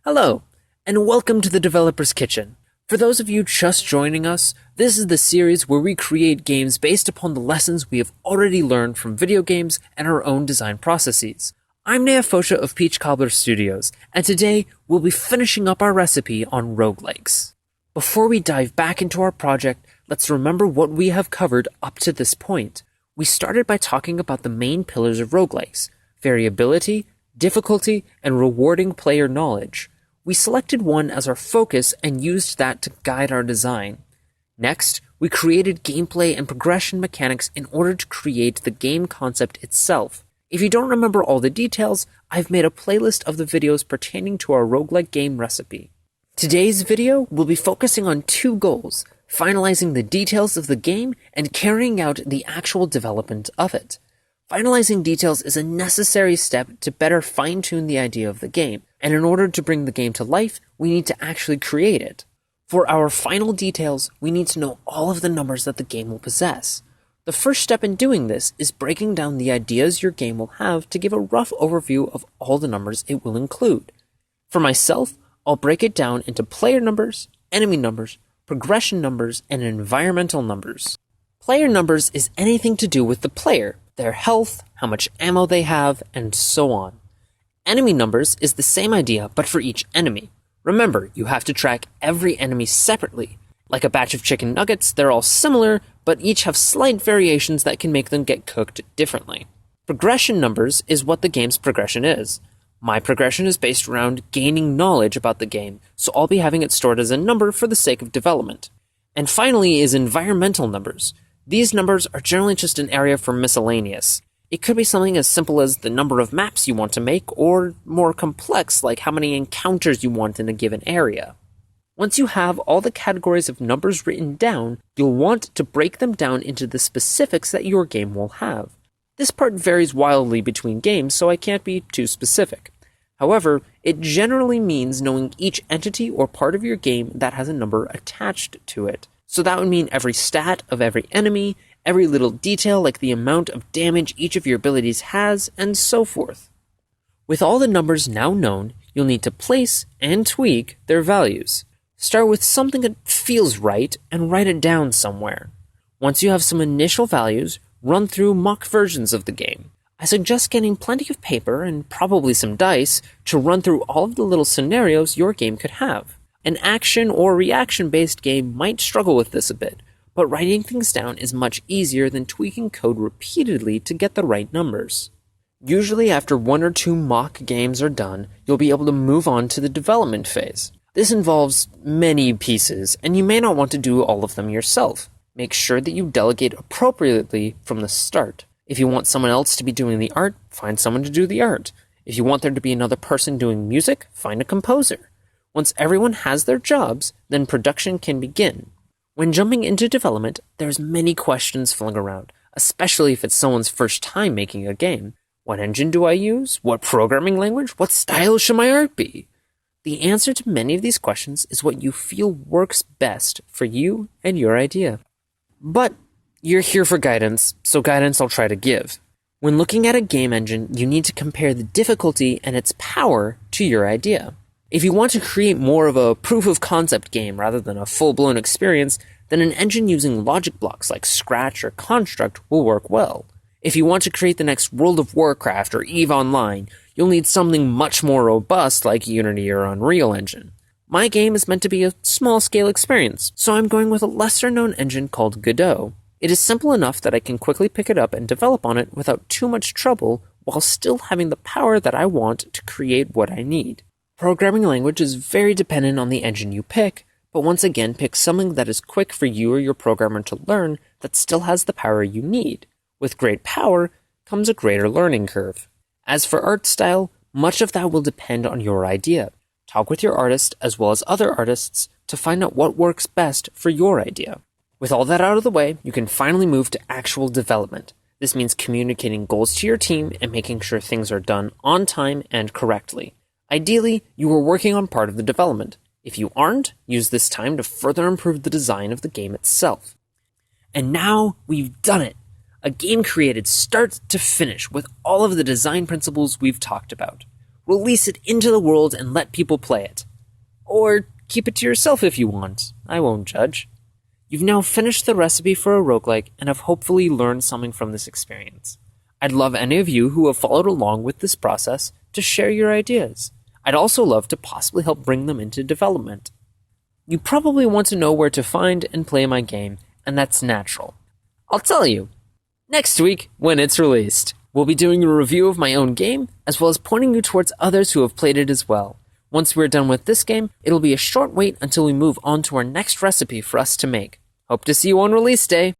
Hello, and welcome to the Developer's Kitchen. For those of you just joining us, this is the series where we create games based upon the lessons we have already learned from video games and our own design processes. I'm Neafosha of Peach Cobbler Studios, and today we'll be finishing up our recipe on roguelikes. Before we dive back into our project, let's remember what we have covered up to this point. We started by talking about the main pillars of roguelikes: variability, difficulty, and rewarding player knowledge. We selected one as our focus and used that to guide our design. Next, we created gameplay and progression mechanics in order to create the game concept itself. If you don't remember all the details, I've made a playlist of the videos pertaining to our roguelike game recipe. Today's video will be focusing on two goals: finalizing the details of the game and carrying out the actual development of it. Finalizing details is a necessary step to better fine-tune the idea of the game, and in order to bring the game to life, we need to actually create it. For our final details, we need to know all of the numbers that the game will possess. The first step in doing this is breaking down the ideas your game will have to give a rough overview of all the numbers it will include. For myself, I'll break it down into player numbers, enemy numbers, progression numbers, and environmental numbers. Player numbers is anything to do with the player, their health, how much ammo they have, and so on. Enemy numbers is the same idea, but for each enemy. Remember, you have to track every enemy separately. Like a batch of chicken nuggets, they're all similar, but each have slight variations that can make them get cooked differently. Progression numbers is what the game's progression is. My progression is based around gaining knowledge about the game, so I'll be having it stored as a number for the sake of development. And finally is environmental numbers. These numbers are generally just an area for miscellaneous. It could be something as simple as the number of maps you want to make, or more complex like how many encounters you want in a given area. Once you have all the categories of numbers written down, you'll want to break them down into the specifics that your game will have. This part varies wildly between games, so I can't be too specific. However, it generally means knowing each entity or part of your game that has a number attached to it. So that would mean every stat of every enemy, every little detail like the amount of damage each of your abilities has, and so forth. With all the numbers now known, you'll need to place and tweak their values. Start with something that feels right and write it down somewhere. Once you have some initial values, run through mock versions of the game. I suggest getting plenty of paper and probably some dice to run through all of the little scenarios your game could have. An action or reaction-based game might struggle with this a bit, but writing things down is much easier than tweaking code repeatedly to get the right numbers. Usually after one or two mock games are done, you'll be able to move on to the development phase. This involves many pieces, and you may not want to do all of them yourself. Make sure that you delegate appropriately from the start. If you want someone else to be doing the art, find someone to do the art. If you want there to be another person doing music, find a composer. Once everyone has their jobs, then production can begin. When jumping into development, there's many questions flung around, especially if it's someone's first time making a game. What engine do I use? What programming language? What style should my art be? The answer to many of these questions is what you feel works best for you and your idea. But you're here for guidance, so guidance I'll try to give. When looking at a game engine, you need to compare the difficulty and its power to your idea. If you want to create more of a proof-of-concept game rather than a full-blown experience, then an engine using logic blocks like Scratch or Construct will work well. If you want to create the next World of Warcraft or EVE Online, you'll need something much more robust like Unity or Unreal Engine. My game is meant to be a small-scale experience, so I'm going with a lesser-known engine called Godot. It is simple enough that I can quickly pick it up and develop on it without too much trouble, while still having the power that I want to create what I need. Programming language is very dependent on the engine you pick, but once again pick something that is quick for you or your programmer to learn that still has the power you need. With great power comes a greater learning curve. As for art style, much of that will depend on your idea. Talk with your artist as well as other artists to find out what works best for your idea. With all that out of the way, you can finally move to actual development. This means communicating goals to your team and making sure things are done on time and correctly. Ideally, you are working on part of the development. If you aren't, use this time to further improve the design of the game itself. And now we've done it! A game created start to finish with all of the design principles we've talked about. release it into the world and let people play it. Or keep it to yourself if you want. I won't judge. You've now finished the recipe for a roguelike and have hopefully learned something from this experience. I'd love any of you who have followed along with this process to share your ideas. I'd also love to possibly help bring them into development. You probably want to know where to find and play my game, and that's natural. I'll tell you. Next week, when it's released, we'll be doing a review of my own game, as well as pointing you towards others who have played it as well. Once we're done with this game, it'll be a short wait until we move on to our next recipe for us to make. Hope to see you on release day!